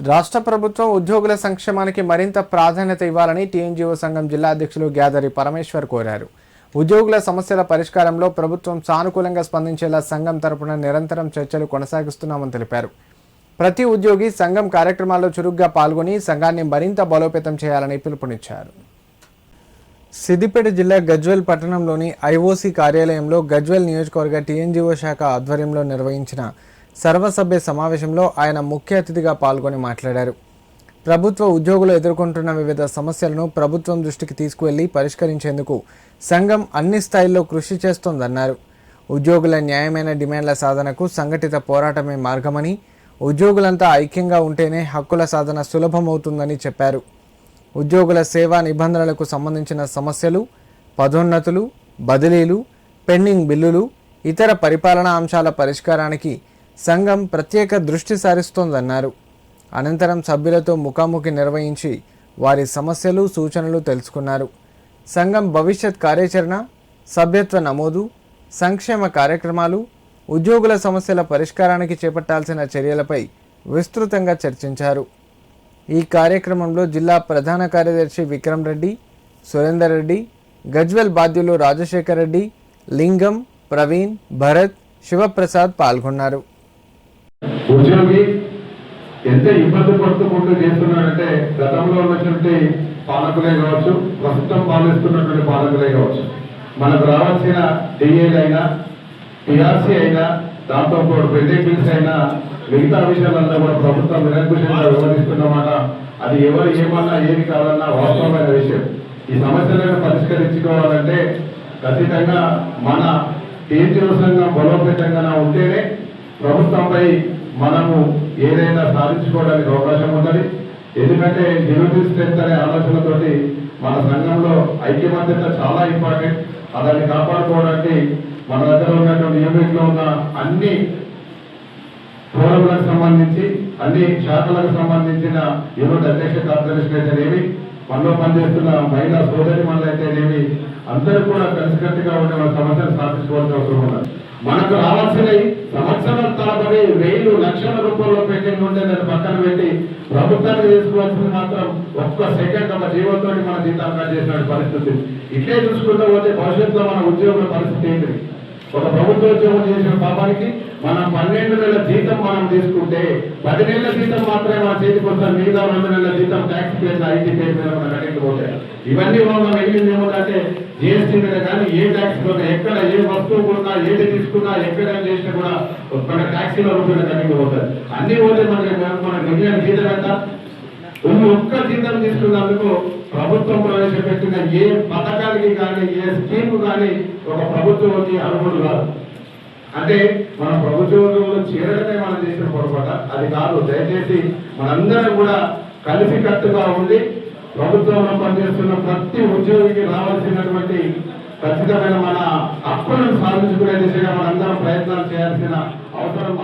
రాష్ట్ర ప్రభుత్వం ఉద్యోగుల సంక్షేమానికి మరింత ప్రాధాన్యత ఇవ్వాలని టీఎన్జీఓ సంఘం జిల్లా అధ్యక్షులు గ్యాదరి పరమేశ్వర్ కోరారు. ఉద్యోగుల సమస్యల పరిష్కారంలో ప్రభుత్వం సానుకూలంగా స్పందించేలా సంఘం తరపున నిరంతరం చర్చలు కొనసాగిస్తున్నామని తెలిపారు. ప్రతి ఉద్యోగి సంఘం కార్యక్రమాల్లో చురుగ్గా పాల్గొని సంఘాన్ని మరింత బలోపేతం చేయాలని పిలుపునిచ్చారు. సిద్దిపేట జిల్లా గజ్వేల్ పట్టణంలోని ఐఓసీ కార్యాలయంలో గజ్వేల్ నియోజకవర్గ టీఎన్జీఓ శాఖ ఆధ్వర్యంలో నిర్వహించిన సర్వసభ్య సమావేశంలో ఆయన ముఖ్య అతిథిగా పాల్గొని మాట్లాడారు. ప్రభుత్వ ఉద్యోగులు ఎదుర్కొంటున్న వివిధ సమస్యలను ప్రభుత్వం దృష్టికి తీసుకువెళ్లి పరిష్కరించేందుకు సంఘం అన్ని స్థాయిల్లో కృషి చేస్తోందన్నారు. ఉద్యోగుల న్యాయమైన డిమాండ్ల సాధనకు సంఘటిత పోరాటమే మార్గమని, ఉద్యోగులంతా ఐక్యంగా ఉంటేనే హక్కుల సాధన సులభమవుతుందని చెప్పారు. ఉద్యోగుల సేవా నిబంధనలకు సంబంధించిన సమస్యలు, పదోన్నతులు, బదిలీలు, పెండింగ్ బిల్లులు, ఇతర పరిపాలనా అంశాల పరిష్కారానికి సంఘం ప్రత్యేక దృష్టి సారిస్తోందన్నారు. అనంతరం సభ్యులతో ముఖాముఖి నిర్వహించి వారి సమస్యలు, సూచనలు తెలుసుకున్నారు. సంఘం భవిష్యత్ కార్యాచరణ, సభ్యత్వ నమోదు, సంక్షేమ కార్యక్రమాలు, ఉద్యోగుల సమస్యల పరిష్కారానికి చేపట్టాల్సిన చర్యలపై విస్తృతంగా చర్చించారు. ఈ కార్యక్రమంలో జిల్లా ప్రధాన కార్యదర్శి విక్రమ్ రెడ్డి, సురేందర్ రెడ్డి, గజ్వేల్ బాధ్యులు రాజశేఖర్ రెడ్డి, లింగం, ప్రవీణ్, భరత్, శివప్రసాద్ పాల్గొన్నారు. ఉద్యోగి ఎంత ఇబ్బంది పడుతూ చేస్తున్నాడంటే గతంలో ఉన్నటువంటి పాలకులే కావచ్చు, ప్రస్తుతం పాలిస్తున్నటువంటి పాలకులే కావచ్చు, మనకు రావాల్సిన డిఏలు అయినా, పిఆర్సీ అయినా, దాంతో పాటు పెండింగ్ బిల్స్ అయినా, మిగతా విషయాలన్నా కూడా ప్రభుత్వం నిరంకుశంగా వివరిస్తున్నమాట. అది ఎవరు ఏమన్నా ఏది కాదన్నా వాస్తవమైన విషయం. ఈ సమస్యలను పరిష్కరించుకోవాలంటే ఖచ్చితంగా మన టీఎన్జీఓ సంఘం బలోపేతంగా ఉంటేనే ప్రభుత్వంపై మనము ఏదైనా సాధించుకోవడానికి అవకాశం ఉన్నది. ఎందుకంటే యూనిటీ స్ట్రెంత్ అనే ఆలోచనతోటి మన సంఘంలో ఐక్యమత్యత చాలా ఇంపార్టెంట్. దాన్ని కాపాడుకోవడానికి మన దగ్గర ఉన్నటువంటి యూనిట్లో ఉన్న అన్ని ఫోరంలకు సంబంధించి, అన్ని శాఖలకు సంబంధించిన యూనిట్ అధ్యక్ష కార్యదర్శులు అయితేనేమి, మనలో పనిచేస్తున్న మహిళా సోదరి మనలు అయితేనేమి, అందరూ కూడా కలిసికట్టుగా ఉండే మన సమస్యను సాధించుకోవాల్సిన అవసరం ఉన్నది. మనకు రావాల్సినవి సంవత్సరాల తరబడి వేలు లక్షల రూపాయల్లో పెండింగ్ ఉంటే దాన్ని పక్కన పెట్టి ప్రభుత్వాన్ని తీసుకోవాల్సింది మాత్రం ఒక్క సెకండ్ ఒక జీవంతో మన జీతాలు కట్ చేసిన పరిస్థితి. ఇట్లే చూసుకుంటూ పోతే భవిష్యత్తులో మన ఉద్యోగుల పరిస్థితి ఏంటి? ఒక ప్రభుత్వ ఉద్యోగం చేసిన పాపానికి మనం 12 నెలల జీతం మనం తీసుకుంటే 10 నెలల జీతం మాత్రమే మన చేతికి వస్తారు. మిగతా 2 నెలల జీతం ట్యాక్స్ పేరు, ఐటీ పేరు మీద మన కటింగ్ పోతాయి. ఇవన్నీ మనం మిగిలింది ఏమంటే జిఎస్టీ మీద కానీ ఏ ట్యాక్స్ మీద ఎక్కడ ఏ వస్తువు కొన్నా, ఏది తీసుకున్నా, ఎక్కడ చేసినా కూడా మన ట్యాక్సీల రూపాయలు కటింగ్ పోతాయి. అన్ని పోతే మన మిగిలిన జీతం ఎంత? ఒక్క జీతం తీసుకున్నందుకు ప్రభుత్వం ప్రవేశపెట్టిన ఏ పథకానికి కానీ, ఏ స్కీమ్ కానీ ఒక ప్రభుత్వానికి అర్హులు కాదు. అంటే మన ప్రభుత్వంలో చేరడమే మనం చేసిన పొరపాట, అది కాదు. దయచేసి మనందరం కూడా కలిసికట్టుగా ఉండి ప్రభుత్వంలో పనిచేస్తున్న ప్రతి ఉద్యోగికి రావాల్సినటువంటి ఖచ్చితమైన మన హక్కులను సాధించుకునే దిశగా మనందరం ప్రయత్నాలు చేయాల్సిన అవసరం